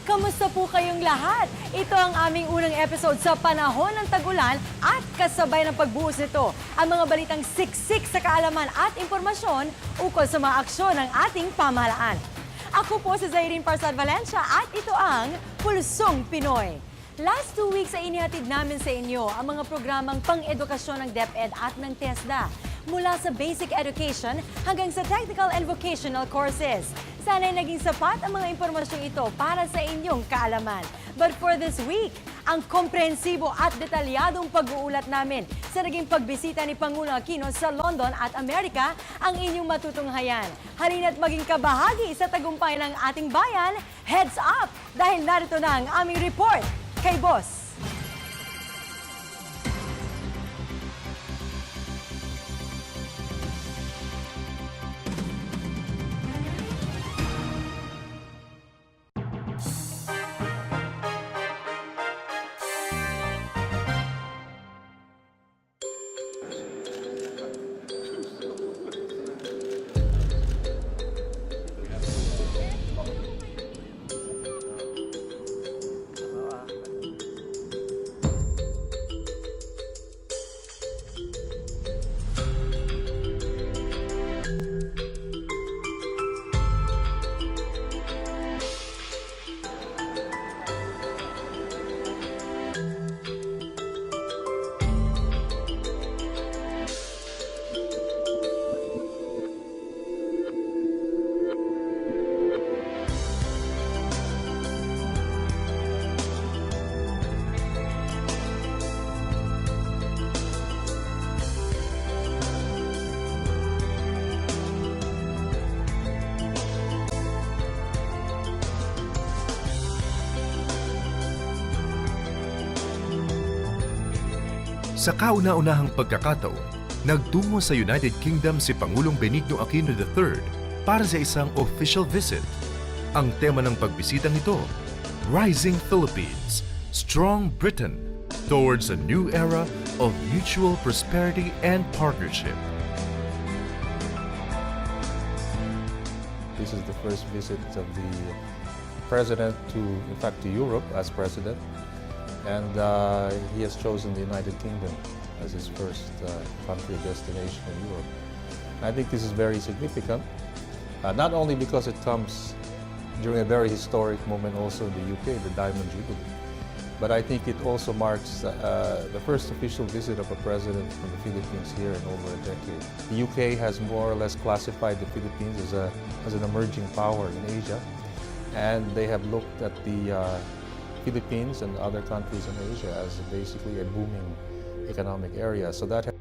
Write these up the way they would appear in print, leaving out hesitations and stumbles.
Kamusta po kayong lahat? Ito ang aming unang episode sa panahon ng tag-ulan at kasabay ng pagbuhos nito ang mga balitang siksik sa kaalaman at impormasyon ukol sa mga aksyon ng ating pamahalaan. Ako po si Zairine Parsad Valencia at ito ang Pulsong Pinoy. Last 2 weeks ay inihatid namin sa inyo ang mga programang pang-edukasyon ng DepEd at ng TESDA mula sa basic education hanggang sa technical and vocational courses. Sana'y naging sapat ang mga impormasyong ito para sa inyong kaalaman. But for this week, ang komprehensibo at detalyadong pag-uulat namin sa naging pagbisita ni Pangulong Aquino sa London at Amerika ang inyong matutunghayan. Halina't maging kabahagi sa tagumpay ng ating bayan. Heads up! Dahil narito na ang aming report kay Boss. Sa kauna-unahang pagkakataon, nagtungo sa United Kingdom si Pangulong Benigno Aquino III para sa isang official visit. Ang tema ng pagbisitang ito, Rising Philippines, Strong Britain, towards a new era of mutual prosperity and partnership. This is the first visit of the President to Europe as President. And he has chosen the United Kingdom as his first country destination in Europe. I think this is very significant, not only because it comes during a very historic moment also in the UK, the Diamond Jubilee, but I think it also marks the first official visit of a president from the Philippines here in over a decade. The UK has more or less classified the Philippines as an emerging power in Asia, and they have looked at the Philippines and other countries in Asia as basically a booming economic area. So that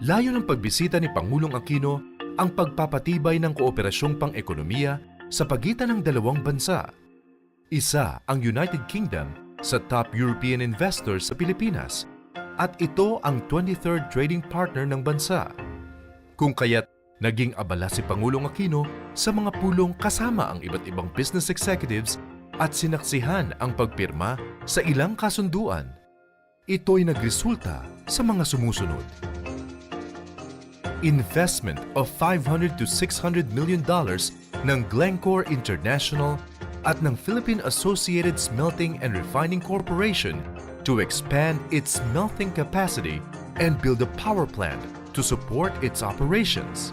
Layo ng pagbisita ni Pangulong Aquino ang pagpapatibay ng kooperasyong pang-ekonomiya sa pagitan ng dalawang bansa. Isa ang United Kingdom sa top European investors sa Pilipinas at ito ang 23rd trading partner ng bansa. Kung kaya't naging abala si Pangulong Aquino sa mga pulong kasama ang iba't ibang business executives at sinaksihan ang pagpirma sa ilang kasunduan. Ito'y nagresulta sa mga sumusunod. Investment of $500 to $600 million ng Glencore International at ng Philippine Associated Smelting and Refining Corporation to expand its smelting capacity and build a power plant to support its operations.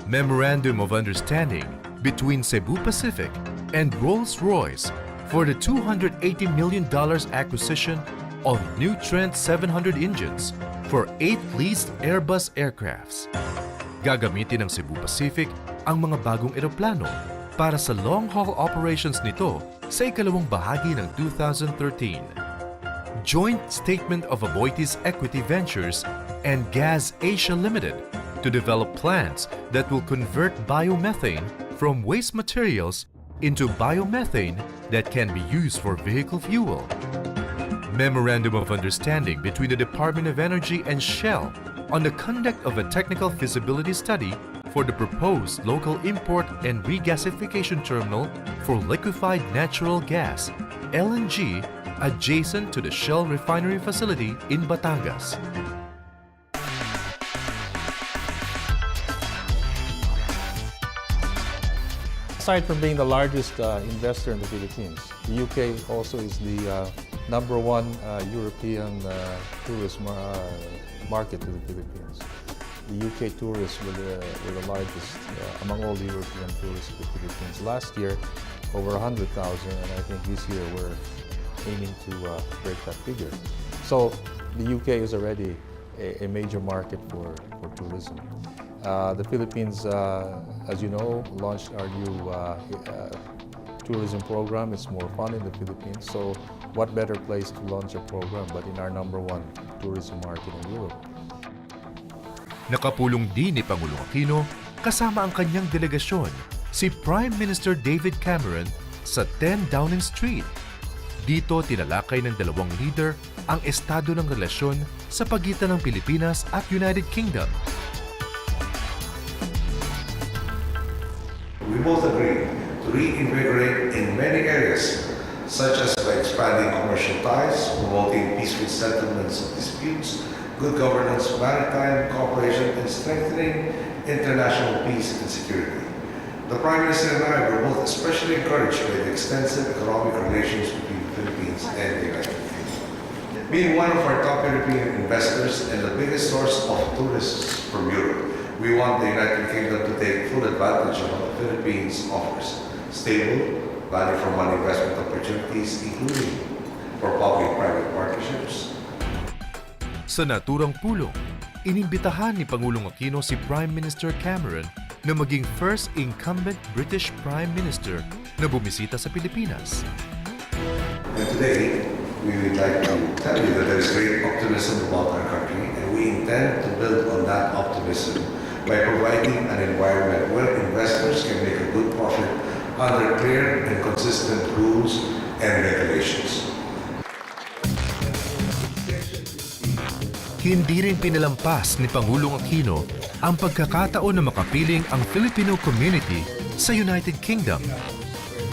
Memorandum of Understanding between Cebu Pacific and Rolls-Royce for the $280 million acquisition of new Trent 700 engines for 8 leased Airbus aircrafts. Gagamitin ng Cebu Pacific ang mga bagong eroplano para sa long-haul operations nito sa ikalawang bahagi ng 2013. Joint Statement of Aboitiz Equity Ventures and Gas Asia Limited to develop plants that will convert biomethane from waste materials into biomethane that can be used for vehicle fuel. Memorandum of Understanding between the Department of Energy and Shell on the conduct of a technical feasibility study for the proposed local import and regasification terminal for liquefied natural gas, LNG, adjacent to the Shell refinery facility in Batangas. Aside from being the largest investor in the Philippines, the UK also is the #1 European tourism market to the Philippines. The UK tourists were the largest among all the European tourists to the Philippines. Last year, over 100,000, and I think this year we're aiming to break that figure. So the UK is already a major market for tourism. The Philippines, as you know, launched our new tourism program. It's more fun in the Philippines. So what better place to launch a program but in our #1 tourism market in Europe? Nakapulong din ni Pangulong Aquino kasama ang kanyang delegasyon, si Prime Minister David Cameron sa 10 Downing Street. Dito tinalakay ng dalawang leader ang estado ng relasyon sa pagitan ng Pilipinas at United Kingdom. We both agree to reinvigorate in many areas, such as by expanding commercial ties, promoting peaceful settlements of disputes, good governance, maritime cooperation, and strengthening international peace and security. The Prime Minister and I were both especially encouraged by the extensive economic relations between the Philippines and the United Kingdom. Being one of our top European investors and the biggest source of tourists from Europe, we want the United Kingdom to take full advantage of what the Philippines offers. Stable, value for money investment opportunities, including for public-private partnerships. Sa naturang pulong, inimbitahan ni Pangulong Aquino si Prime Minister Cameron na maging first incumbent British Prime Minister na bumisita sa Pilipinas. And today, we would like to tell you that there is great optimism about our country, and we intend to build on that optimism by providing an environment where investors can make a good profit under clear and consistent rules and regulations. Hindi rin pinalampas ni Pangulong Aquino ang pagkakataon na makapiling ang Filipino community sa United Kingdom.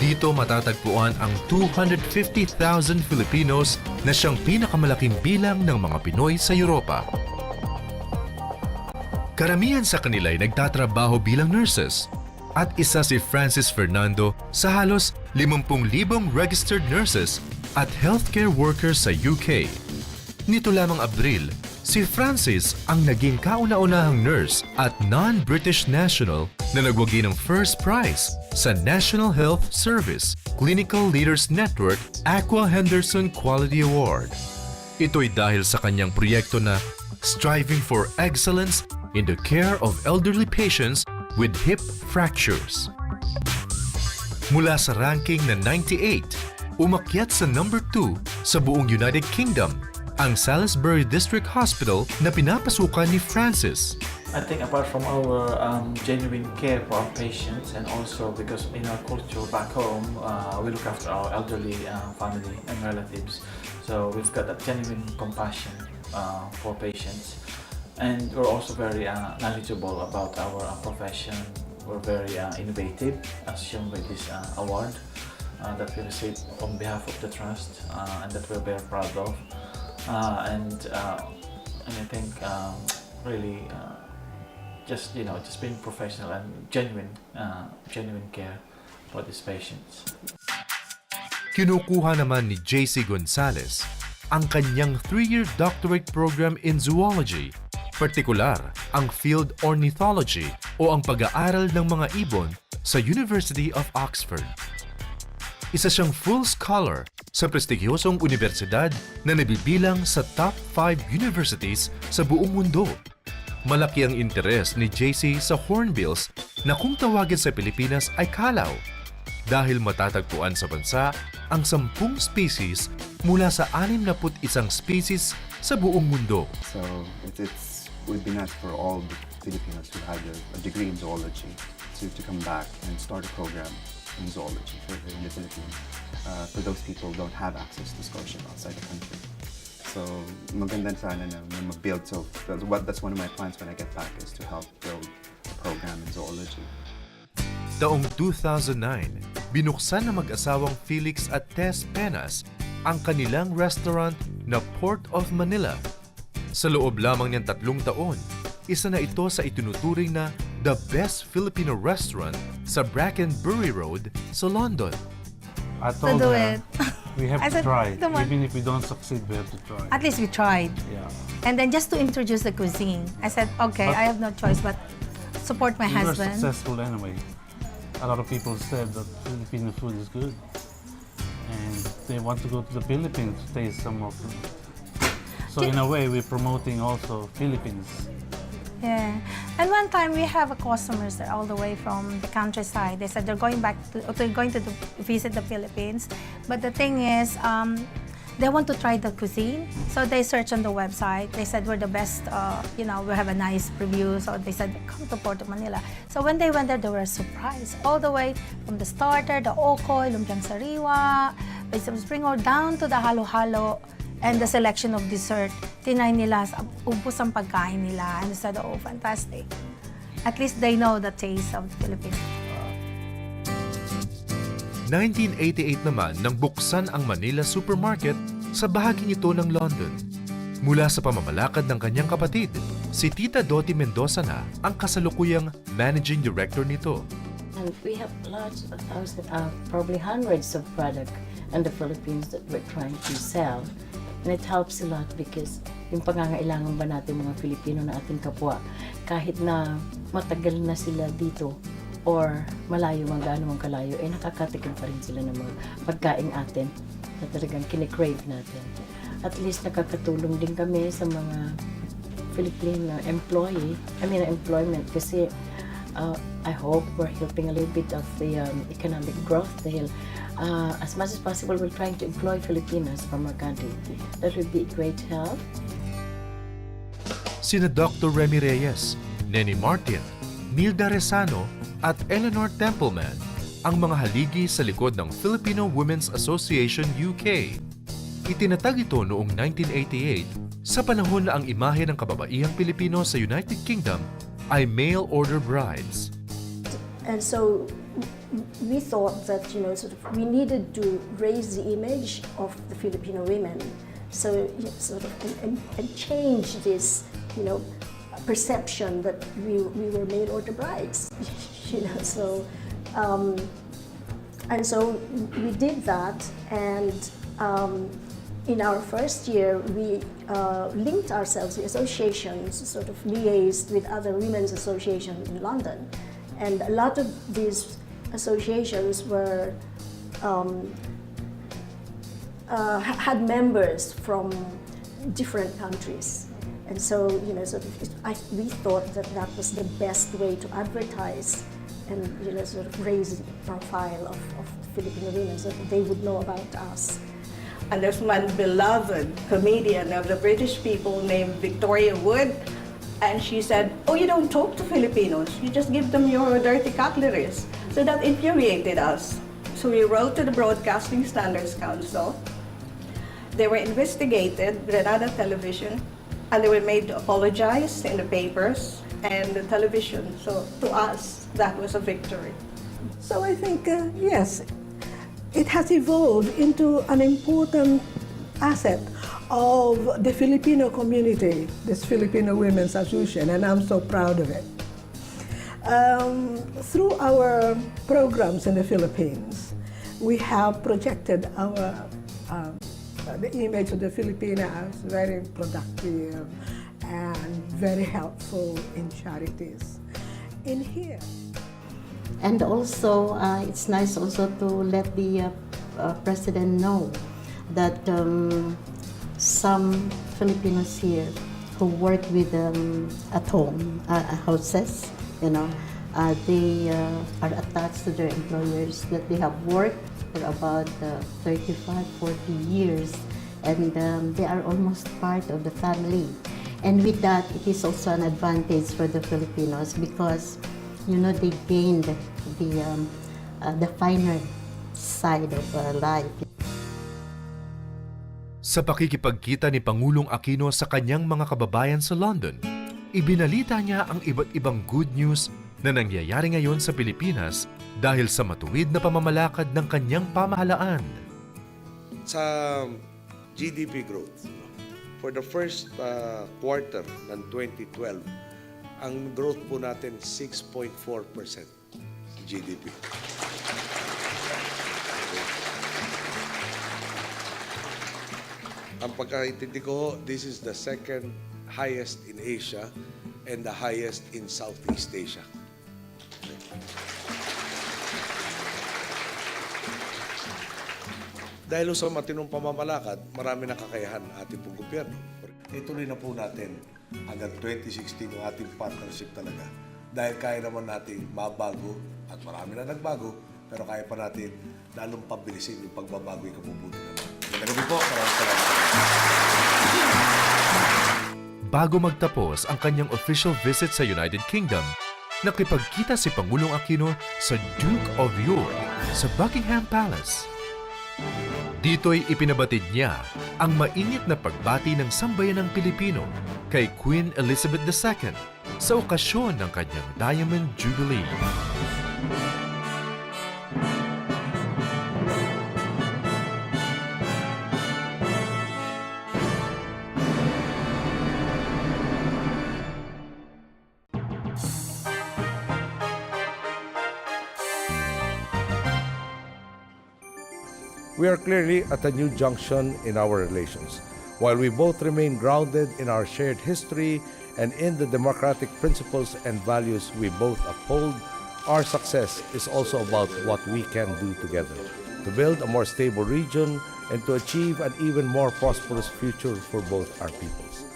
Dito matatagpuan ang 250,000 Filipinos na siyang pinakamalaking bilang ng mga Pinoy sa Europa. Karamihan sa kanila ay nagtatrabaho bilang nurses at isa si Francis Fernando sa halos 50,000 registered nurses at healthcare workers sa UK. Nito lamang Abril, si Francis ang naging kauna-unahang nurse at non-British national na nagwagi ng first prize sa National Health Service Clinical Leaders Network Aqua Henderson Quality Award. Ito'y dahil sa kanyang proyekto na Striving for Excellence in the Care of Elderly Patients with Hip Fractures. Mula sa ranking na 98, umakyat sa number 2 sa buong United Kingdom ang Salisbury District Hospital na pinapasukan ni Francis. I think apart from our genuine care for our patients, and also because in our culture back home, we look after our elderly family and relatives. So we've got that genuine compassion for patients. And we're also very knowledgeable about our profession. We're very innovative, as shown by this award that we received on behalf of the Trust, and that we're very proud of. And I think really just being professional and genuine care for these patients. Kinukuha naman ni JC Gonzalez ang kanyang 3-year doctorate program in zoology, partikular ang field ornithology o ang pag-aaral ng mga ibon sa University of Oxford. Isa siyang full scholar sa prestigyosong universidad na nabibilang sa top 5 universities sa buong mundo. Malaki ang interes ni JC sa hornbills na kung tawagin sa Pilipinas ay kalaw dahil matatagpuan sa bansa ang 10 species mula sa 61 species sa buong mundo. So it would be nice for all the Filipinos who had a degree in zoology to come back and start a program in zoology in the Philippines. For those people who don't have access to scholarship outside the country. So maganda sana na mag-build. So that's one of my plans when I get back is to help build a program in zoology. Taong 2009, binuksan ng mag-asawang Felix at Tess Penas ang kanilang restaurant na Port of Manila. Sa loob lamang niyang 3 taon, isa na ito sa itinuturing na the the best Filipino restaurant sa Brackenbury Road sa London. I told do her, it. we have I to said, try. "Come on." Even if we don't succeed, we have to try. At least we tried. Yeah. And then just to introduce the cuisine, I said, okay, But- I have no choice but support my We were husband. successful anyway. A lot of people said that Filipino food is good. And they want to go to the Philippines to taste some of it. So in a way, we're promoting also Philippines. Yeah. And one time we have a customers that all the way from the countryside. They said they're going to visit the Philippines. But the thing is, they want to try the cuisine. So they search on the website. They said we're the best, we have a nice review. So they said, come to Porto Manila. So when they went there, they were surprised. All the way from the starter, the okoy, lumpiang sariwa, vegetable spring roll, down to the halo-halo. And the selection of dessert, tinay nila, ubos ang pagkain nila. And they said, oh, fantastic. At least they know the taste of the Philippines. 1988 naman nang buksan ang Manila Supermarket sa bahaging ito ng London. Mula sa pamamalakad ng kanyang kapatid, si Tita Dottie Mendoza na ang kasalukuyang managing director nito. And we have lots of thousands, probably hundreds of products in the Philippines that we're trying to sell. And it helps a lot because yung pangangailangan ba natin mga Filipino na ating kapwa, kahit na matagal na sila dito or malayo man gaano man kalayo, nakakatikim pa rin sila ng mga pagkain atin na talagang kinikrave natin. At least nakakatulong din kami sa mga Filipino employment kasi I hope we're helping a little bit of the economic growth dahil as much as possible we're trying to employ Filipinos from our country. That would be a great help. Sina Dr. Remy Reyes, Nenny Martin, Nilda Resano at Eleanor Templeman ang mga haligi sa likod ng Filipino Women's Association UK. Itinatag ito noong 1988 sa panahon na ang imahe ng kababaihang Pilipino sa United Kingdom ay mail-order brides. And so we thought that, we needed to raise the image of the Filipino women, so and change this, perception that we were mail-order brides, and so we did that, and in our first year, we linked ourselves with associations, liaised with other women's associations in London. And a lot of these associations were had members from different countries. And so, we thought that that was the best way to advertise and, raise the profile of Filipino women so that they would know about us. And there's one beloved comedian of the British people named Victoria Wood. And she said, oh, you don't talk to Filipinos. You just give them your dirty cutleries. So that infuriated us. So we wrote to the Broadcasting Standards Council. They were investigated with another television. And they were made to apologize in the papers and the television. So to us, that was a victory. So I think, yes, it has evolved into an important asset of the Filipino community, this Filipino Women's Association, and I'm so proud of it. Through our programs in the Philippines, we have projected the image of the Filipina as very productive and very helpful in charities. In here. And also, it's nice also to let the President know that some Filipinos here who work with at home houses, they are attached to their employers, that they have worked for about 35, 40 years, and they are almost part of the family. And with that, it is also an advantage for the Filipinos because, they gained the finer side of life. Sa pakikipagkita ni Pangulong Aquino sa kanyang mga kababayan sa London, ibinalita niya ang iba't ibang good news na nangyayari ngayon sa Pilipinas dahil sa matuwid na pamamalakad ng kanyang pamahalaan. Sa GDP growth, for the first quarter ng 2012, Ang growth po natin 6.4% GDP. Ang pagkaintindi ko, this is the second highest in Asia and the highest in Southeast Asia. Dahil sa matinong pamamalakad, marami na kakayahan ang ating pong gobyerno. Ituloy na po natin hanggang 2016 yung ating partnership talaga. Dahil kaya naman natin mabago, at marami na nagbago, pero kaya pa natin lalong pabilisin yung pagbabago yung kabubuti naman. Magandang gabi po, maraming salamat. Bago magtapos ang kanyang official visit sa United Kingdom, nakipagkita si Pangulong Aquino sa Duke of York sa Buckingham Palace. Dito'y ipinabatid niya ang mainit na pagbati ng sambayanang Pilipino kay Queen Elizabeth II sa okasyon ng kanyang Diamond Jubilee. We are clearly at a new junction in our relations. While we both remain grounded in our shared history and in the democratic principles and values we both uphold, our success is also about what we can do together to build a more stable region and to achieve an even more prosperous future for both our peoples.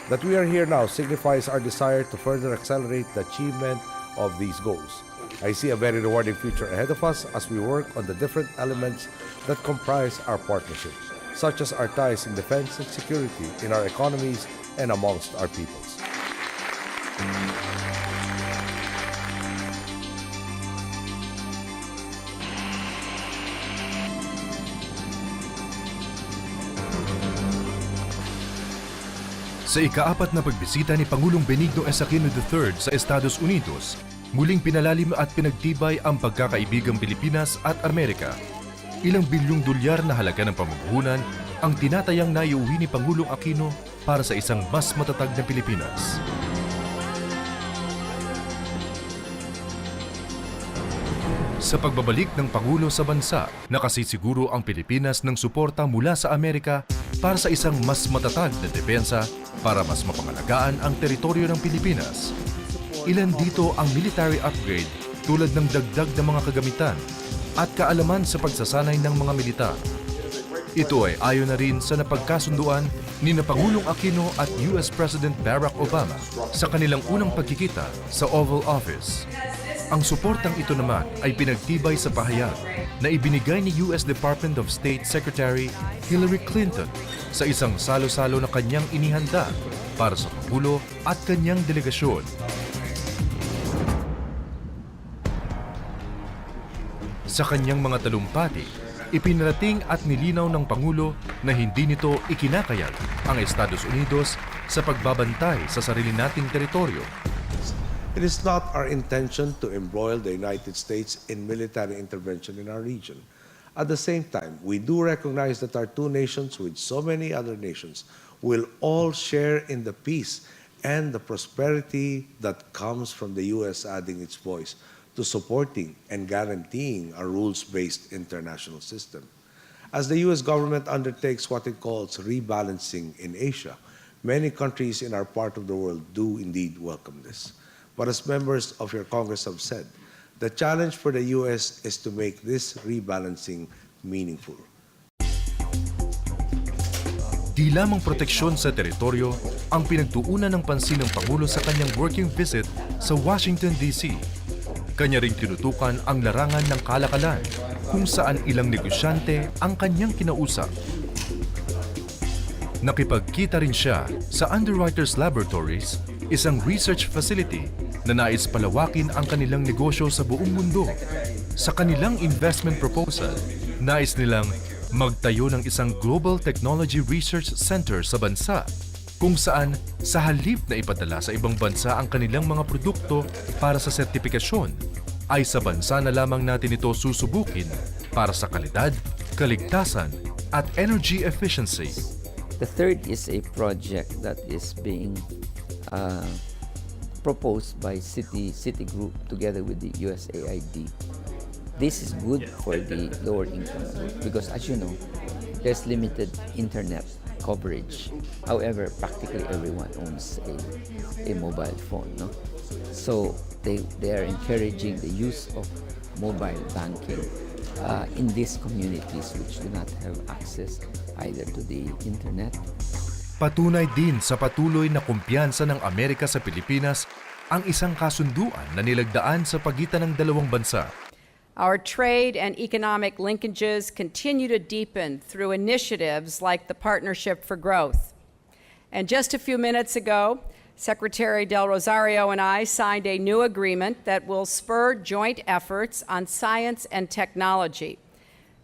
That we are here now signifies our desire to further accelerate the achievement of these goals. I see a very rewarding future ahead of us as we work on the different elements that comprise our partnership, such as our ties in defense and security in our economies and amongst our peoples. Sa ikaapat na pagbisita ni Pangulong Benigno S. Aquino III sa Estados Unidos, muling pinalalim at pinagtibay ang pagkakaibigang Pilipinas at Amerika. Ilang bilyong dolyar na halaga ng pamumuhunan ang tinatayang naiuwi ni Pangulong Aquino para sa isang mas matatag na Pilipinas. Sa pagbabalik ng Pangulo sa bansa, nakasisiguro ang Pilipinas ng suporta mula sa Amerika para sa isang mas matatag na depensa para mas mapangalagaan ang teritoryo ng Pilipinas. Ilan dito ang military upgrade tulad ng dagdag na mga kagamitan at kaalaman sa pagsasanay ng mga militar. Ito ay ayon na rin sa napagkasunduan ni na Pangulong Aquino at US President Barack Obama sa kanilang unang pagkikita sa Oval Office. Ang suportang ito naman ay pinagtibay sa pahayag na ibinigay ni US Department of State Secretary Hillary Clinton sa isang salo-salo na kanyang inihanda para sa Pangulo at kanyang delegasyon. Sa kanyang mga talumpati, ipinarating at nilinaw ng Pangulo na hindi nito ikinakayag ang Estados Unidos sa pagbabantay sa sarili nating teritoryo. It is not our intention to embroil the United States in military intervention in our region. At the same time, we do recognize that our two nations, with so many other nations, will all share in the peace and the prosperity that comes from the U.S. adding its voice to supporting and guaranteeing a rules-based international system. As the U.S. government undertakes what it calls rebalancing in Asia, many countries in our part of the world do indeed welcome this. But as members of your Congress have said, the challenge for the U.S. is to make this rebalancing meaningful. Di lamang proteksyon sa teritoryo ang pinagtuunan ng pansin ng Pangulo sa kanyang working visit sa Washington, D.C. Kanya ring tinutukan ang larangan ng kalakalan kung saan ilang negosyante ang kanyang kinausap. Nakipagkita rin siya sa Underwriters Laboratories, isang research facility na nais palawakin ang kanilang negosyo sa buong mundo. Sa kanilang investment proposal, nais nilang magtayo ng isang Global Technology Research Center sa bansa kung saan sa halip na ipadala sa ibang bansa ang kanilang mga produkto para sa sertipikasyon, ay sa bansa na lamang natin ito susubukin para sa kalidad, kaligtasan at energy efficiency. The third is a project that is being proposed by Citigroup together with the USAID. This is good for the lower income group because, as you know, there's limited internet coverage. However, practically everyone owns a mobile phone, no? So they are encouraging the use of mobile banking in these communities which do not have access either to the internet. Patunay din sa patuloy na kumpiyansa ng Amerika sa Pilipinas ang isang kasunduan na nilagdaan sa pagitan ng dalawang bansa. Our trade and economic linkages continue to deepen through initiatives like the Partnership for Growth. And just a few minutes ago, Secretary Del Rosario and I signed a new agreement that will spur joint efforts on science and technology.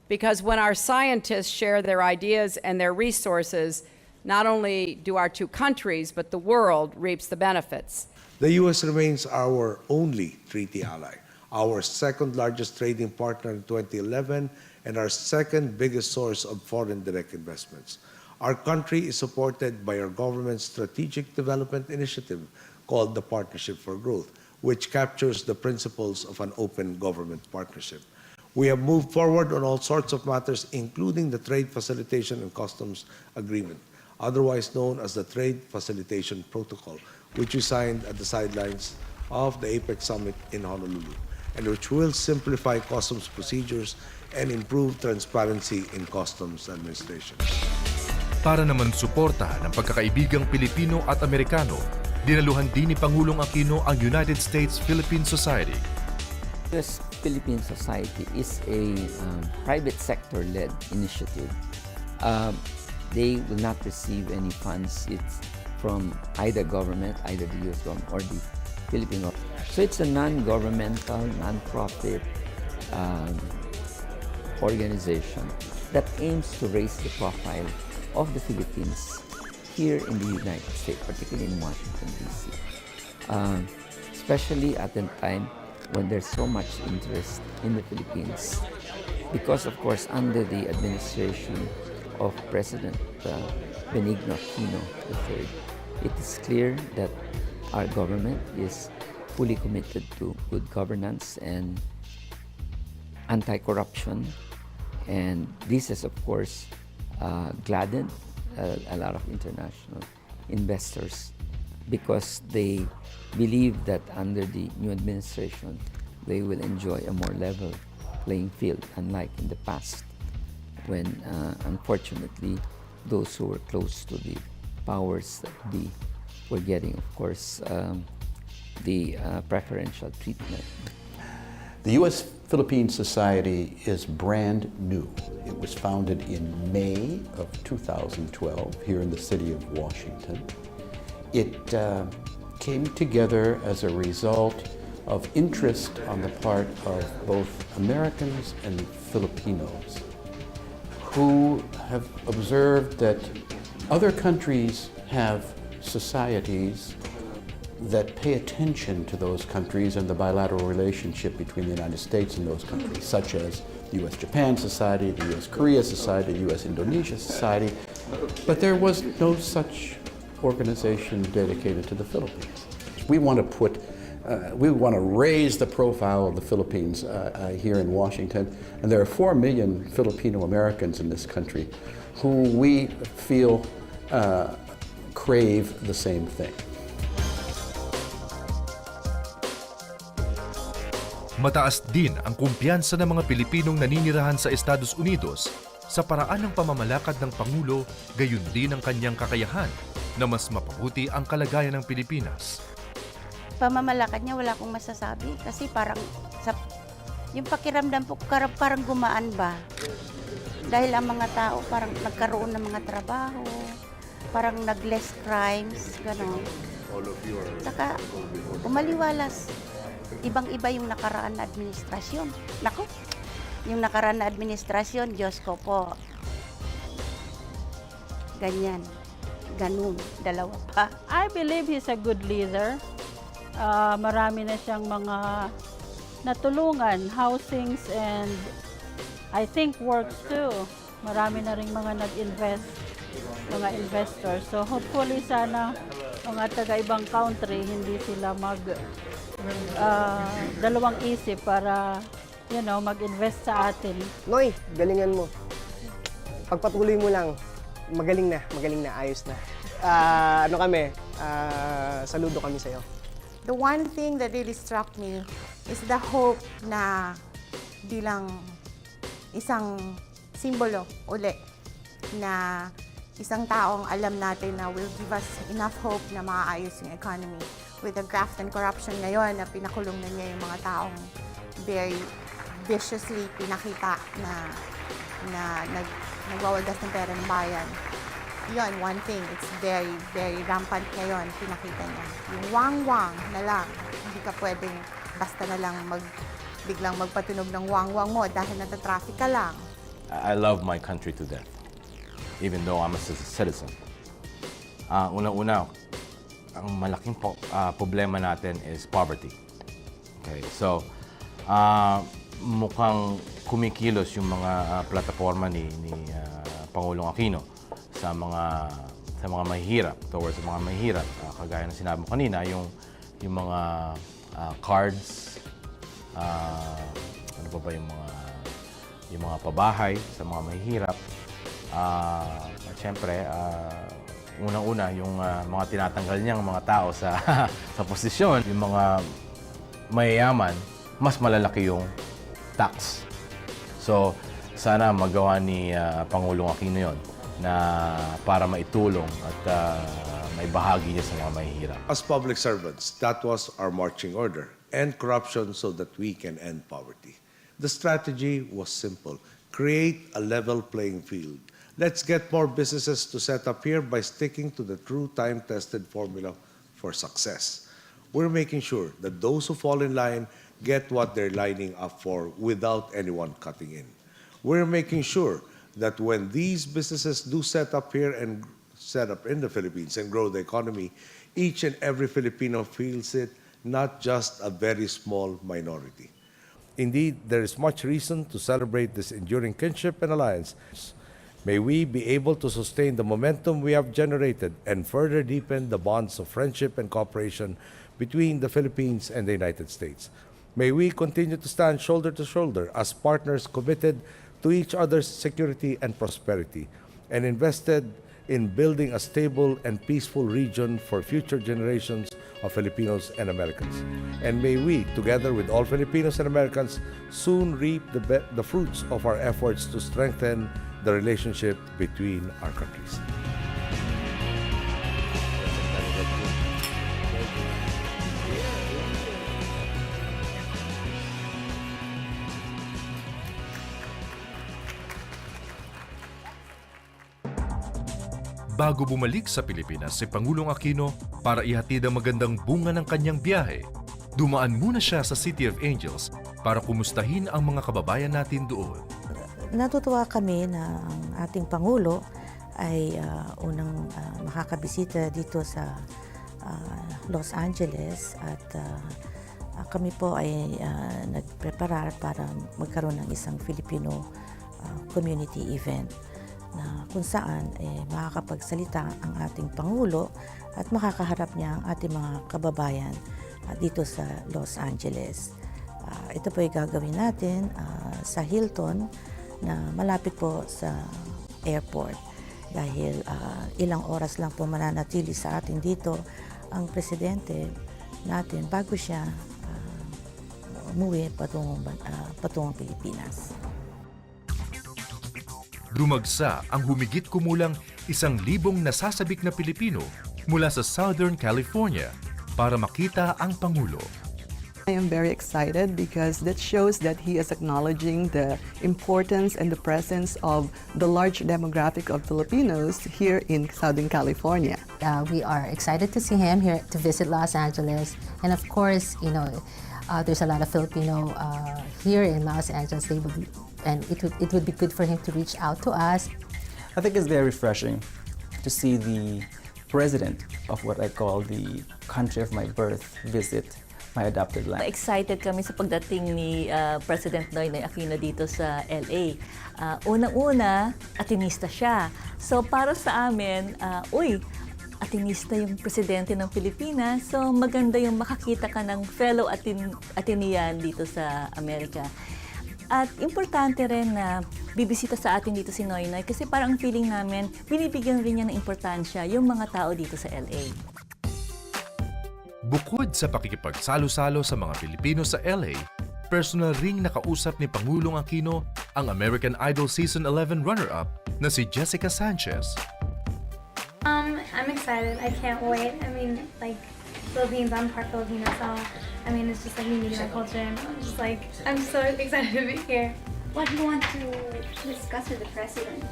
Because when our scientists share their ideas and their resources, not only do our two countries, but the world reaps the benefits. The U.S. remains our only treaty ally, our second largest trading partner in 2011, and our second biggest source of foreign direct investments. Our country is supported by our government's strategic development initiative called the Partnership for Growth, which captures the principles of an open government partnership. We have moved forward on all sorts of matters, including the Trade Facilitation and Customs Agreement, otherwise known as the Trade Facilitation Protocol, which we signed at the sidelines of the APEC Summit in Honolulu, and which will simplify customs procedures and improve transparency in customs administration. Para naman suportahan ang pagkakaibigang Pilipino at Amerikano, dinaluhan din ni Pangulong Aquino ang United States-Philippine Society. US-Philippine Society is a private sector-led initiative. They will not receive any funds. It's from either government, either the US government or the Philippine government. So it's a non-governmental, non-profit organization that aims to raise the profile of the Philippines here in the United States, particularly in Washington, D.C. Especially at a time when there's so much interest in the Philippines. Because, of course, under the administration of President Benigno Aquino III, it is clear that our government is fully committed to good governance and anti-corruption. And this has, of course, gladdened a lot of international investors because they believe that under the new administration, they will enjoy a more level playing field, unlike in the past when, unfortunately, those who were close to the powers that be were getting, of course, the preferential treatment. The U.S.-Philippine Society is brand new. It was founded in May of 2012 here in the city of Washington. It came together as a result of interest on the part of both Americans and Filipinos who have observed that other countries have societies that pay attention to those countries and the bilateral relationship between the United States and those countries, such as the U.S.-Japan Society, the U.S.-Korea Society, the U.S.-Indonesia Society, but there was no such organization dedicated to the Philippines. We want to raise the profile of the Philippines here in Washington, and there are 4 million Filipino Americans in this country who we feel crave the same thing. Mataas din ang kumpiyansa ng mga Pilipinong naninirahan sa Estados Unidos sa paraan ng pamamalakad ng Pangulo, gayon din ang kanyang kakayahan na mas mapabuti ang kalagayan ng Pilipinas. Pamamalakad niya wala akong masasabi kasi parang yung pakiramdam po parang gumaan ba. Dahil ang mga tao parang nagkaroon ng mga trabaho, parang nag-less crimes, gano'n. Saka umaliwalas. Ibang-iba yung nakaraan na administrasyon. Nako, yung nakaraan na administrasyon, Diyos ko po. Ganyan. Ganun. Dalawa pa. I believe he's a good leader. Marami na siyang mga natulungan, housings, and I think works too. Marami na rin mga nag-invest, mga investors. So hopefully sana mga taga-ibang country, hindi sila dalawang isip para, mag-invest sa atin. Noy, galingan mo. Pagpatuloy mo lang, magaling na, ayos na. Saludo kami sa'yo. The one thing that really struck me is the hope na bilang isang simbolo uli na isang taong alam natin na will give us enough hope na maaayos yung economy. With the graft and corruption ngayon na pinakulong na niya yung mga taong very viciously pinakita na nagwawagas ng pera ng bayan. Yun, one thing, it's very, very rampant ngayon, pinakita niya. Yung wang-wang na lang, hindi ka pwedeng basta na lang biglang magpatunog ng wang-wang mo dahil natatraffic ka lang. I love my country to death, even though I'm a citizen. Una-una, ang malaking problema natin is poverty. Okay, so mukhang kumikilos yung mga plataforma ni Pangulong Aquino sa mga mahihirap, towards sa mga mahihirap. Kagaya ng sinabi mo kanina, yung mga cards, ano ba yung mga pabahay sa mga mahihirap. At syempre, unang-una, yung mga tinatanggal niyang mga tao sa posisyon, yung mga mayayaman, mas malalaki yung tax. So, sana magawa ni Pangulong Aquino yun na para maitulong at maibahagi niya sa mga mahihirap. As public servants, that was our marching order. End corruption so that we can end poverty. The strategy was simple. Create a level playing field. Let's get more businesses to set up here by sticking to the true time-tested formula for success. We're making sure that those who fall in line get what they're lining up for without anyone cutting in. We're making sure that when these businesses do set up here and set up in the Philippines and grow the economy, each and every Filipino feels it, not just a very small minority. Indeed, there is much reason to celebrate this enduring kinship and alliance. May we be able to sustain the momentum we have generated and further deepen the bonds of friendship and cooperation between the Philippines and the United States. May we continue to stand shoulder to shoulder as partners committed to each other's security and prosperity, and invested in building a stable and peaceful region for future generations of Filipinos and Americans. And may we, together with all Filipinos and Americans, soon reap the fruits of our efforts to strengthen the relationship between our countries. Bago bumalik sa Pilipinas si Pangulong Aquino para ihatid ang magandang bunga ng kanyang biyahe, dumaan muna siya sa City of Angels para kumustahin ang mga kababayan natin doon. Natutuwa kami na ang ating Pangulo ay unang makakabisita dito sa Los Angeles at kami po ay nagpreparar para magkaroon ng isang Filipino community event na kung saan makakapagsalita ang ating Pangulo at makakaharap niya ang ating mga kababayan dito sa Los Angeles. Ito po ay gagawin natin sa Hilton na malapit po sa airport dahil ilang oras lang po mananatili sa atin dito ang presidente natin bago siya umuwi patungong Pilipinas. Dumagsa ang humigit kumulang 1,000 nasasabik na Pilipino mula sa Southern California para makita ang Pangulo. I am very excited because that shows that he is acknowledging the importance and the presence of the large demographic of Filipinos here in Southern California. We are excited to see him here to visit Los Angeles, and of course, there's a lot of Filipino here in Los Angeles. And it would be good for him to reach out to us. I think it's very refreshing to see the president of what I call the country of my birth visit my adopted land. Excited kami sa pagdating ni President Noynoy Aquino dito sa LA. Unang-una, atinista siya. So para sa amin, Atenista yung presidente ng Pilipinas. So maganda yung makakita ka ng fellow Atenean dito sa Amerika. At importante rin na bibisita sa atin dito si Noynoy kasi parang feeling namin binibigyan rin niya ng importansya yung mga tao dito sa LA. Bukod sa pakikipagsalo-salo sa mga Pilipino sa LA, personal ring nakausap ni Pangulong Aquino ang American Idol Season 11 runner-up na si Jessica Sanchez. I'm excited. I can't wait. I mean, like, Philippines, I'm part Filipino, so, I mean, it's just like me meeting my culture, and I'm so excited to be here. What do you want to discuss with the president?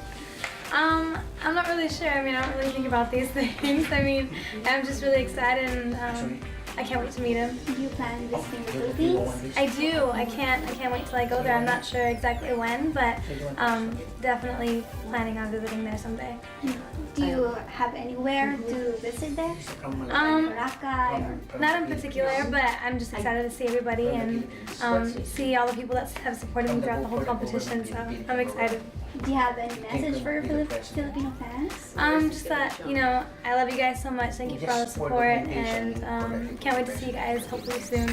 I'm not really sure. I mean, I don't really think about these things. I mean, I'm just really excited, and I can't wait to meet him. Do you plan visiting the Philippines? I do. I can't wait till I go there. I'm not sure exactly when, but definitely planning on visiting there someday. Do you have anywhere to visit there? Boracay or... Not in particular, but I'm just excited to see everybody and see all the people that have supported me throughout the whole competition. So I'm excited. Do you have any message for Filipino fans? Just that, you know, I love you guys so much. Thank you for all the support, and can't wait to see you guys hopefully soon.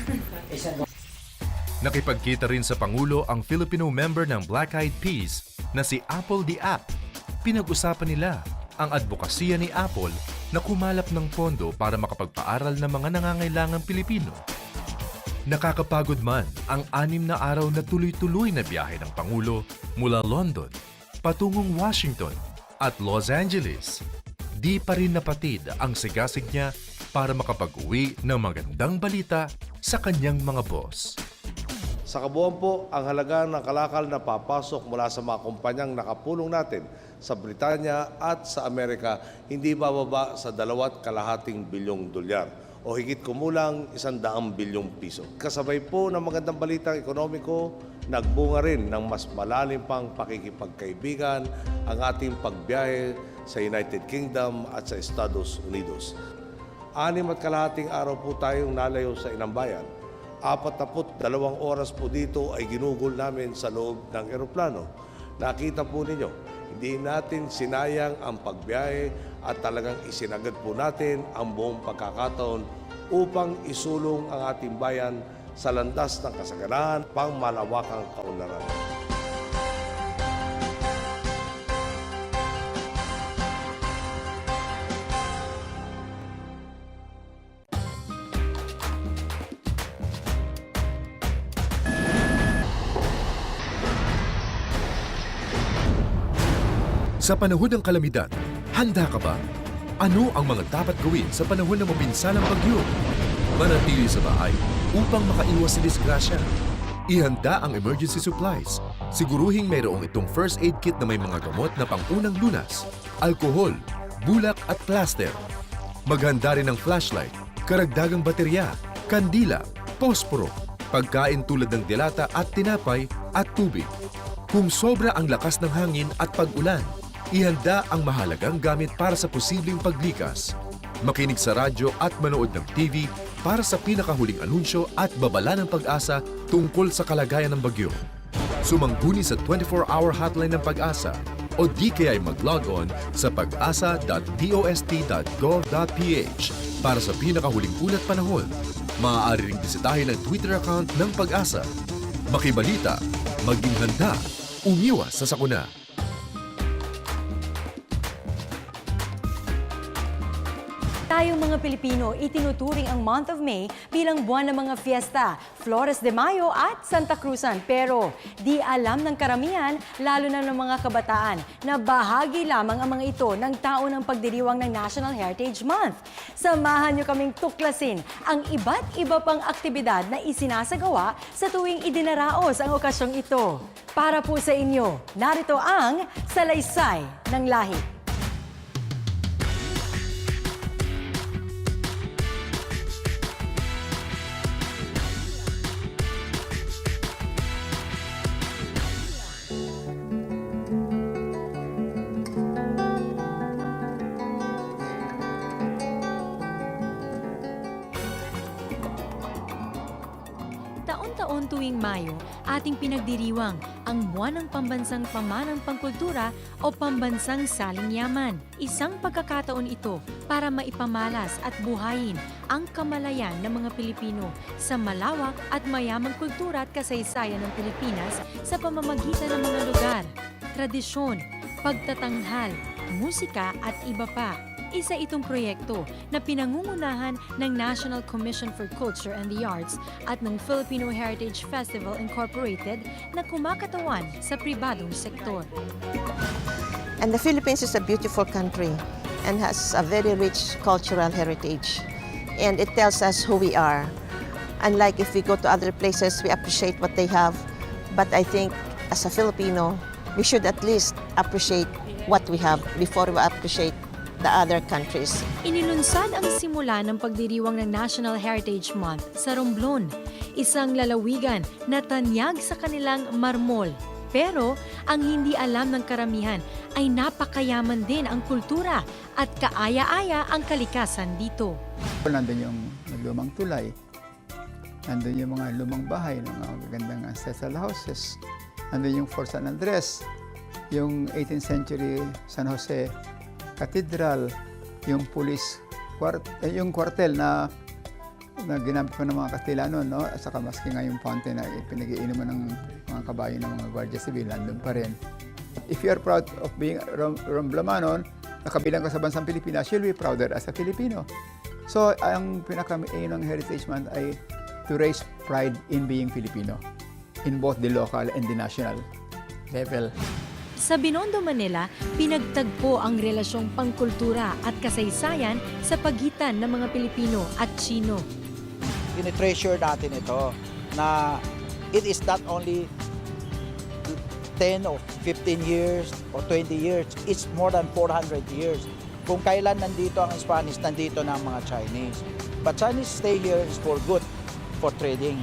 Nakipagkita rin sa Pangulo ang Filipino member ng Black Eyed Peas na si Apple the App. Pinag-usapan nila ang advokasya ni Apple na kumalap ng pondo para makapagpaaral ng mga nangangailangang Pilipino. Nakakapagod man ang 6 na araw na tuloy-tuloy na biyahe ng Pangulo mula London, patungong Washington at Los Angeles. Di pa rin napatid ang sigasig niya para makapag-uwi ng magandang balita sa kanyang mga boss. Sa kabuuan po, ang halaga ng kalakal na papasok mula sa mga kumpanyang nakapulong natin sa Britanya at sa Amerika hindi bababa sa 2.5 bilyong dolyar o higit kumulang 100 bilyong piso. Kasabay po ng magandang balitang ekonomiko, nagbunga rin ng mas malalim pang pakikipagkaibigan ang ating pagbiyahe sa United Kingdom at sa Estados Unidos. 6.5 araw po tayong nalayo sa Inambayan. 42 oras po dito ay ginugol namin sa loob ng eroplano. Nakita po ninyo, hindi natin sinayang ang pagbiyahe at talagang isinagad po natin ang buong pagkakataon upang isulong ang ating bayan sa landas ng kasaganahan pang malawakang kaunlaran. Sa panahon ng kalamidad, handa ka ba? Ano ang mga dapat gawin sa panahon ng mapinsalang bagyo? Manatili sa bahay upang makaiwas sa disgrasya. Ihanda ang emergency supplies. Siguruhing mayroong itong first aid kit na may mga gamot na pangunang lunas, alkohol, bulak at plaster. Maghanda rin ng flashlight, karagdagang baterya, kandila, posporo, pagkain tulad ng delata at tinapay at tubig. Kung sobra ang lakas ng hangin at pag-ulan, ihanda ang mahalagang gamit para sa posibleng paglikas. Makinig sa radyo at manood ng TV para sa pinakahuling anunsyo at babala ng pag-asa tungkol sa kalagayan ng bagyo. Sumangguni sa 24-hour hotline ng pag-asa o di kaya'y mag-log on sa pag-asa.dost.gov.ph para sa pinakahuling ulat panahon. Maaari ring bisitahin ang Twitter account ng pag-asa. Makibalita, maging handa, umiwas sa sakuna. Tayong mga Pilipino, itinuturing ang month of May bilang buwan ng mga fiesta, Flores de Mayo at Santa Cruzan. Pero di alam ng karamihan, lalo na ng mga kabataan, na bahagi lamang ang mga ito ng taon ng pagdiriwang ng National Heritage Month. Samahan niyo kaming tuklasin ang iba't iba pang aktibidad na isinasagawa sa tuwing idinaraos ang okasyong ito. Para po sa inyo, narito ang Salaysay ng Lahi. Taon-taon taong tuwing Mayo, ating pinagdiriwang ang buwan ng pambansang pamanang pangkultura o pambansang salingyaman. Isang pagkakataon ito para maipamalas at buhayin ang kamalayan ng mga Pilipino sa malawak at mayamang kultura at kasaysayan ng Pilipinas sa pamamagitan ng mga lugar, tradisyon, pagtatanghal, musika at iba pa. Isa itong proyekto na pinangungunahan ng National Commission for Culture and the Arts at ng Filipino Heritage Festival Incorporated na kumakatawan sa pribadong sektor. And the Philippines is a beautiful country and has a very rich cultural heritage. And it tells us who we are. Unlike if we go to other places, we appreciate what they have. But I think as a Filipino, we should at least appreciate what we have before we appreciate the other countries. Inilunsad ang simula ng pagdiriwang ng National Heritage Month sa Romblon, isang lalawigan na tanyag sa kanilang marmol. Pero ang hindi alam ng karamihan ay napakayaman din ang kultura at kaaya-aya ang kalikasan dito. Nandun yung lumang tulay, nandun yung mga lumang bahay ng mga magagandang ancestral houses, nandun yung Fort San Andres, yung 18th century San Jose Cathedral, yung yung kwartel na ginamit pa ng mga Kastilano, no? At saka maski nga yung fountain na pinag-iinuman ng mga kabayo ng mga Guardia Civil, nandun pa rin. If you are proud of being Romblamanon, nakabilang ka sa bansang Pilipinas, you'll be prouder as a Filipino. So, ang pinaka-aim ng Heritage Month ay to raise pride in being Filipino in both the local and the national level. Sa Binondo, Manila, pinagtagpo ang relasyong pangkultura at kasaysayan sa pagitan ng mga Pilipino at Chino. Tinitreasure natin ito na it is not only 10 or 15 years or 20 years, it's more than 400 years. Kung kailan nandito ang Spanish, nandito na ang mga Chinese. But Chinese stay here is for good, for trading,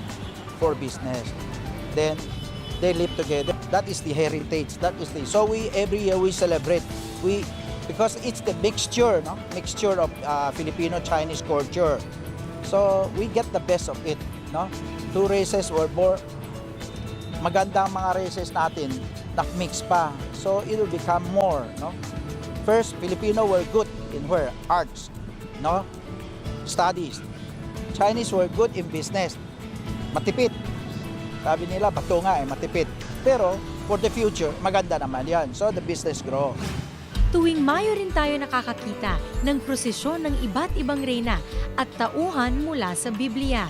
for business. Then they live together. That is the heritage. So every year we celebrate. Because it's the mixture, no? Mixture of Filipino-Chinese culture. So we get the best of it, no? Two races or more. Maganda ang mga races natin na mix pa. So it will become more, no? First, Filipino were good in where? Arts, no? Studies. Chinese were good in business. Matipid. Sabi nila, bato nga matipid. Pero for the future, maganda naman yan. So the business grow. Tuwing Mayo rin tayo nakakakita ng prosesyon ng iba't ibang reyna at tauhan mula sa Biblia.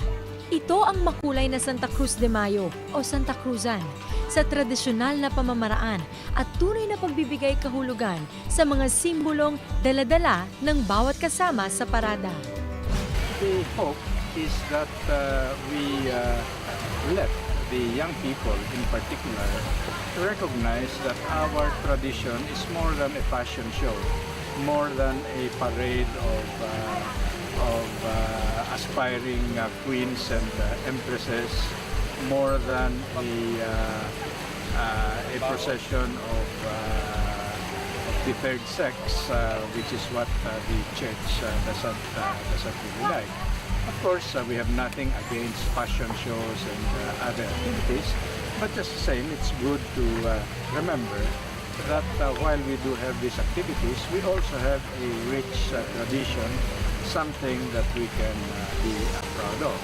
Ito ang makulay na Santa Cruz de Mayo o Santa Cruzan sa tradisyonal na pamamaraan at tunay na pagbibigay kahulugan sa mga simbolong dala-dala ng bawat kasama sa parada. The hope is that we let the young people in particular recognize that our tradition is more than a fashion show, more than a parade of aspiring queens and empresses, more than a procession of the third sex, which is what the church doesn't really like. Of course, we have nothing against fashion shows and other activities, but just the same, it's good to remember that while we do have these activities, we also have a rich tradition, something that we can be proud of.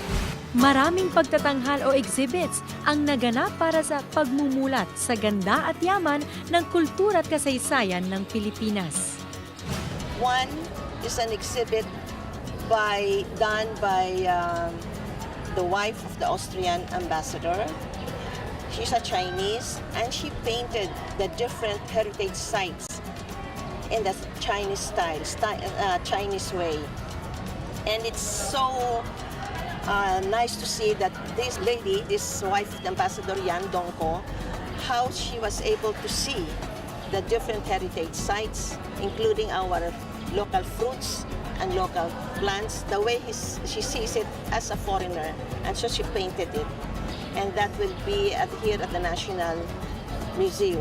Maraming pagtatanghal o exhibits ang naganap para sa pagmumulat sa ganda at yaman ng kultura at kasaysayan ng Pilipinas. One is an exhibit done by the wife of the Austrian ambassador. She's a Chinese, and she painted the different heritage sites in the Chinese style, Chinese way. And it's so nice to see that this lady, this wife of the ambassador Yan Dongko, how she was able to see the different heritage sites, including our local fruits and local plants, the way she sees it as a foreigner, and so she painted it. And that will be here at the National Museum.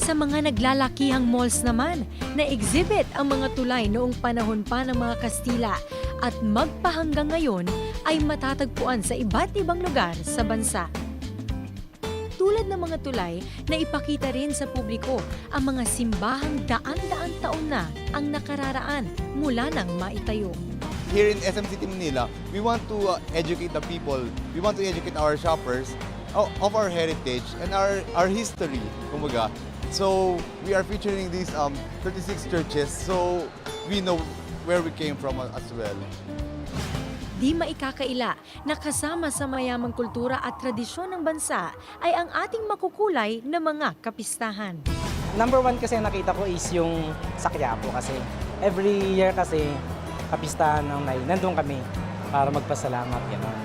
Sa mga naglalakihang malls naman, na-exhibit ang mga tulay noong panahon pa ng mga Kastila at magpahanggang ngayon ay matatagpuan sa iba't ibang lugar sa bansa. Tulad ng mga tulay na ipakita rin sa publiko ang mga simbahang daan-daan taon na ang nakararaan mula nang maitayo. Here in SM City Manila, we want to educate the people, we want to educate our shoppers of our heritage and our history, kumbaga. So we are featuring these 36 churches, so we know where we came from as well. Di maikakaila na kasama sa mayamang kultura at tradisyon ng bansa ay ang ating makukulay na mga kapistahan. Number one kasi nakita ko is yung sa Quiapo kasi every year kasi kapistahan ng Nay, nandun kami para magpasalamat. Gano'n.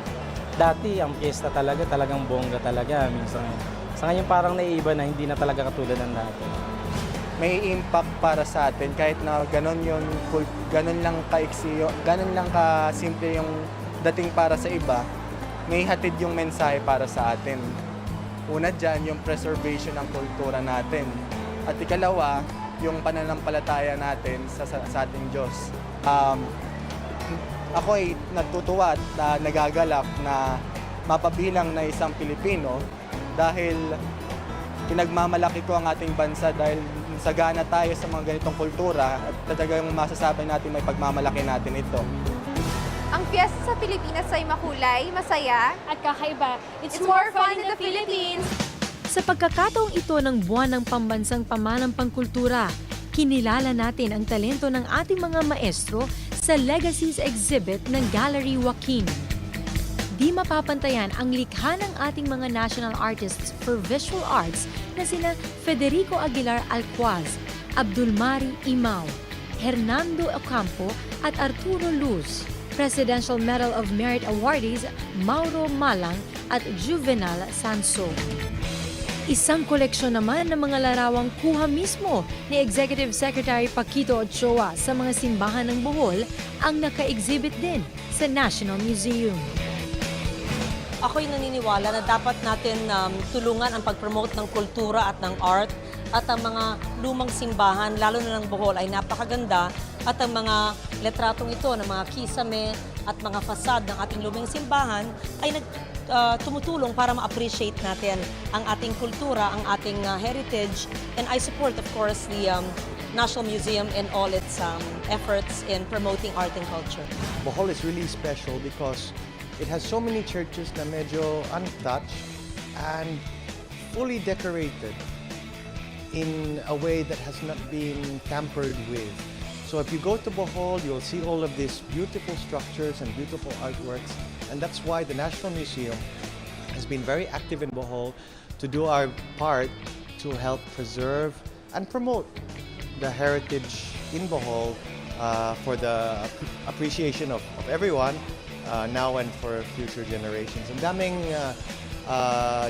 Dati ang piyesta talagang bongga talaga. Minsan, sa ngayon parang naiiba na hindi na talaga katulad ng dati. May impact para sa atin kahit na ganon lang kaiksi, ganon lang kasimple yung dating para sa iba, may hatid yung mensahe para sa atin. Una dyan, yung preservation ng kultura natin. At ikalawa, yung pananampalataya natin sa ating Diyos. Ako ay natutuwa at nagagalak na mapabilang na isang Pilipino dahil pinagmamalaki ko ang ating bansa dahil sagana tayo sa mga ganitong kultura at talagang masasabi natin may pagmamalaki natin ito. Ang piyesta sa Pilipinas ay makulay, masaya, at kakaiba. It's more fun in the Philippines! Sa pagkakataong ito ng buwan ng pambansang pamanampang kultura, kinilala natin ang talento ng ating mga maestro sa Legacies Exhibit ng Gallery Joaquin. Di mapapantayan ang likha ng ating mga national artists for visual arts na sina Federico Aguilar Alcuaz, Abdulmari Imao, Hernando Ocampo at Arturo Luz, Presidential Medal of Merit awardees Mauro Malang at Juvenal Sanso. Isang koleksyon naman ng mga larawang kuha mismo ni Executive Secretary Paquito Ochoa sa mga simbahan ng Bohol ang naka-exhibit din sa National Museum. Ako'y naniniwala na dapat natin tulungan ang pag-promote ng kultura at ng art at ang mga lumang simbahan, lalo na ng Bohol, ay napakaganda at ang mga letratong ito ng mga kisame at mga fasad ng ating lumang simbahan ay tumutulong para ma-appreciate natin ang ating kultura, ang ating heritage, and I support, of course, the National Museum in all its efforts in promoting art and culture. Bohol is really special because it has so many churches na medyo untouched and fully decorated in a way that has not been tampered with. So if you go to Bohol, you'll see all of these beautiful structures and beautiful artworks, and that's why the National Museum has been very active in Bohol to do our part to help preserve and promote the heritage in Bohol for the appreciation of everyone. Now and for future generations. Ang daming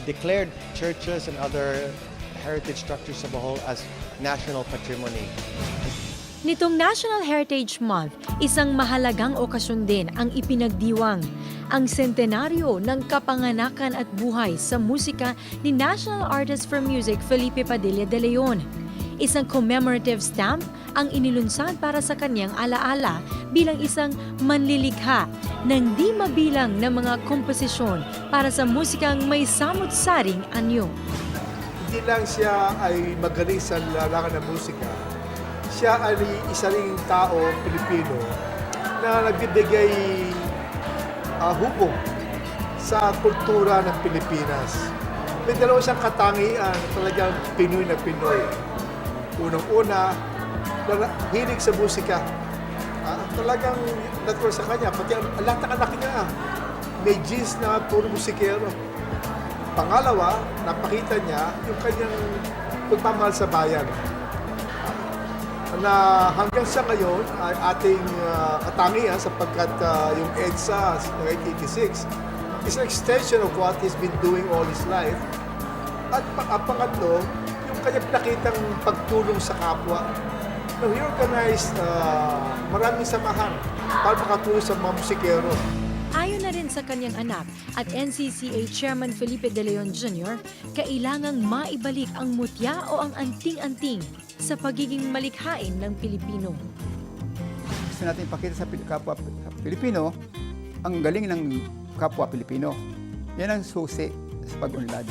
declared churches and other heritage structures sa Bohol as national patrimony. Nitong National Heritage Month, isang mahalagang okasyon din ang ipinagdiwang, ang sentenaryo ng kapanganakan at buhay sa musika ni National Artist for Music Felipe Padilla de Leon. Isang commemorative stamp ang inilunsad para sa kanyang alaala bilang isang manlilikha ng di mabilang na mga komposisyon para sa musikang may samut-saring anyo. Hindi lang siya ay magaling sa larangan ng musika, siya ay isa ring tao, Pilipino, na nagbibigay hubog sa kultura ng Pilipinas. May dalawa siyang katangian, talagang Pinoy na Pinoy. Unang-una, hilig sa musika. Talagang natural sa kanya. Pati lahat ng anak niya, may genes na puro musikero. Pangalawa, napakita niya yung kanyang pagmamahal sa bayan. Na hanggang sa ngayon, ay ating katangian sapagkat yung EDSA ng 1986 is an extension of what he's been doing all his life. At pangatlo, yung kanyang pinakitang pagtulong sa kapwa. He organized maraming samahan para makatulong sa mga musikero. Ayon na rin sa kanyang anak at NCCA Chairman Felipe De Leon Jr., kailangang maibalik ang mutya o ang anting-anting sa pagiging malikhain ng Pilipino. Gusto natin ipakita sa kapwa Pilipino ang galing ng kapwa Pilipino. Yan ang susi sa pag-unlad.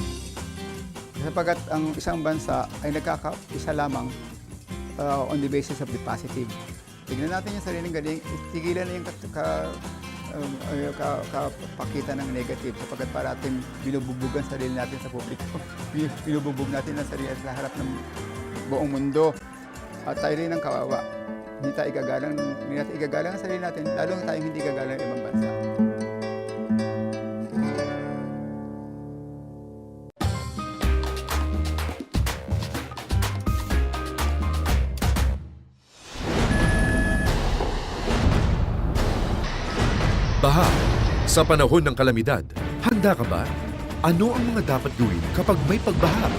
Sapagkat ang isang bansa ay nagkakaisa lamang on the basis of the positive. Tignan natin yung sariling galing, tigilan na yung kapakita ng negative sapagkat parating binububugan sarili natin sa publiko. Binububog natin ang sarili sa harap ng buong mundo. At tayo rin ang kawawa. Hindi natin igagalang ang sarili natin, lalong tayong hindi igagalang ang ibang bansa. Baha. Sa panahon ng kalamidad, handa ka ba? Ano ang mga dapat gawin kapag may pagbaha?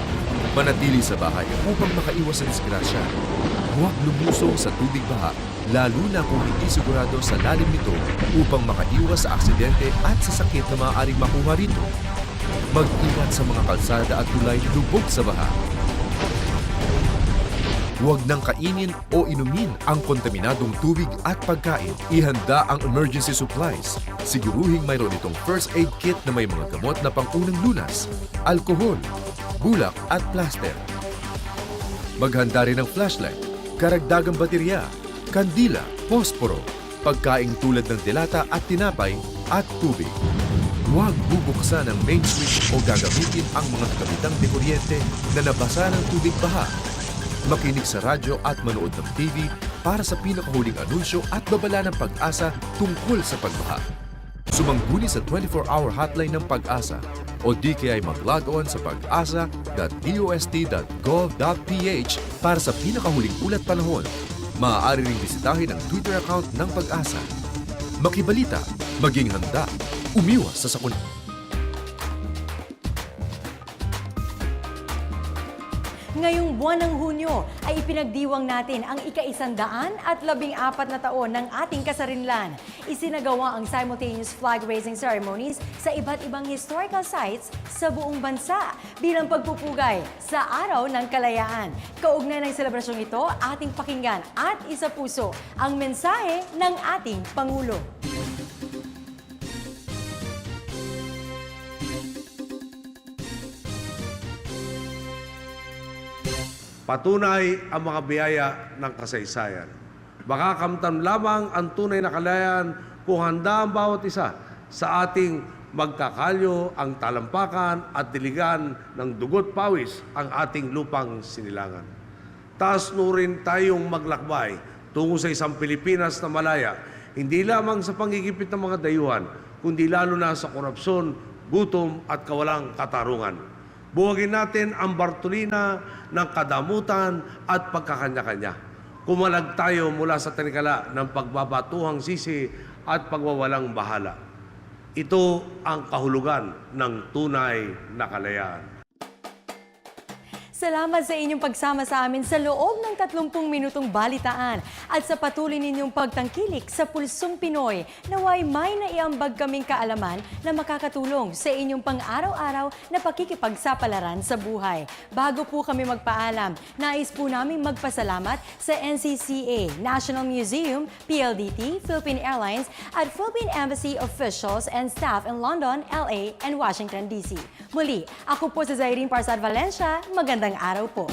Manatili sa bahay upang makaiwas sa disgrasya. Huwag lumusong sa tubig baha, lalo na kung hindi sigurado sa lalim nito upang makaiwas sa aksidente at sa sakit na maaaring makuha rito. Mag-ingat sa mga kalsada at tulay lubog sa baha. Huwag nang kainin o inumin ang kontaminadong tubig at pagkain. Ihanda ang emergency supplies. Siguruhing mayroon itong first aid kit na may mga gamot na pang-unang lunas, alkohol, bulak at plaster. Maghanda rin ng flashlight, karagdagang baterya, kandila, posporo, pagkaing tulad ng delata at tinapay at tubig. Huwag bubuksan ang main switch o gagamitin ang mga kamitang de kuryente na nabasa ng tubig baha. Makinig sa radyo at manood ng TV para sa pinakahuling anunsyo at babala ng Pag-asa tungkol sa pagbaha. Sumangguni sa 24-hour hotline ng Pag-asa o di kaya'y mag-log on sa pag-asa.dost.gov.ph para sa pinakahuling ulat panahon. Maaari ring bisitahin ang Twitter account ng Pag-asa. Makibalita, maging handa, umiwas sa sakuna. Ngayong buwan ng Hunyo ay ipinagdiwang natin ang ika-114 na taon ng ating kasarinlan. Isinagawa ang simultaneous flag-raising ceremonies sa iba't ibang historical sites sa buong bansa bilang pagpupugay sa Araw ng Kalayaan. Kaugnay ng selebrasyong ito, ating pakinggan at isapuso ang mensahe ng ating Pangulo. Patunay ang mga biyaya ng kasaysayan. Makakamtan lamang ang tunay na kalayaan kung handa ang bawat isa sa ating magkakalyo ang talampakan at diligan ng dugot pawis ang ating lupang sinilangan. Taas-nurin tayong maglakbay tungo sa isang Pilipinas na malaya, hindi lamang sa panggigipit ng mga dayuhan, kundi lalo na sa korupsyon, gutom at kawalang katarungan. Buwagin natin ang bartolina ng kadamutan at pagkakanya-kanya. Kumalag tayo mula sa tanikala ng pagbabatuhang sisi at pagwawalang bahala. Ito ang kahulugan ng tunay na kalayaan. Salamat sa inyong pagsama sa amin sa loob ng 30 minutong balitaan at sa patuloy ninyong pagtangkilik sa Pulsong Pinoy. Naway may naiambag kaming kaalaman na makakatulong sa inyong pang-araw-araw na pakikipagsapalaran sa buhay. Bago po kami magpaalam, nais po namin magpasalamat sa NCCA, National Museum, PLDT, Philippine Airlines at Philippine Embassy officials and staff in London, LA, and Washington, D.C. Muli, ako po si Zairine Parsad Valencia. Magandang araw po.